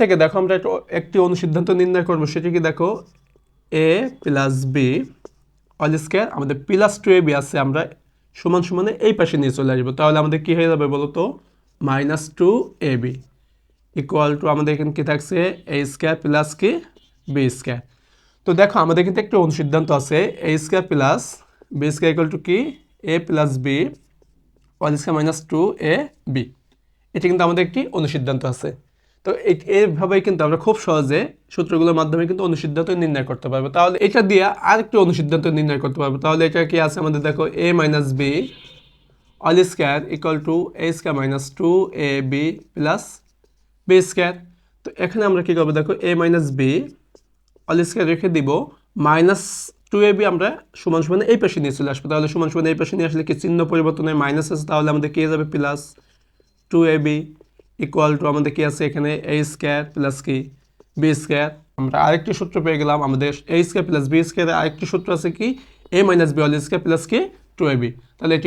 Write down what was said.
থেকে দেখো আমরা একটি অনুসিদ্ধান্ত নির্ণয় করবো, সেটি কি দেখো a plus B all square, আমাদের প্লাস 2ab আছে, আমরা সমান সমানে এই পাশে নিয়ে চলে আসবো, তাহলে আমাদের কি হয়ে যাবে বলো তো, -2ab ইকুয়াল টু আমাদের এখানে কি থাকছে a স্কয়ার প্লাস কি বি স্কয়ার। তো দেখো আমাদের কিন্তু একটা অনুসিদ্ধান্ত আছে a square plus B square equal to কি a plus B all square minus 2ab, এটা কিন্তু আমাদের একটি অনুসিদ্ধান্ত আছে। তো এইভাবেই কিন্তু আমরা খুব সহজে সূত্রগুলোর মাধ্যমে কিন্তু অনুসিদ্ধান্ত নির্ণয় করতে পারবো। তাহলে এটা দিয়ে আরেকটি অনুসিদ্ধান্ত নির্ণয় করতে পারবো। তাহলে এটা কি আছে আমাদের দেখো a minus B all square equal to a square minus 2ab plus B square. তো এখানে আমরা কি করবো দেখো a minus B all square রেখে দিব, -2ab আমরা সমান সমান এই পাশে নিয়ে চলে আসবো। তাহলে সমান সমান এই পাশে নিয়ে আসলে কি চিহ্ন পরিবর্তন হয়, মাইনাস আছে, তাহলে আমাদের কি যাবে প্লাস 2ab ইকুয়াল টু আমাদের কি আছে এখানে a স্কয়ার প্লাস কি বি স্কয়ার। আমরা আরেকটি সূত্র পেয়ে গেলাম, আমাদের a স্কয়ার প্লাস বি স্কয়ারের আরেকটি সূত্র আছে কি a minus B all square plus কি 2ab। তাহলে এটি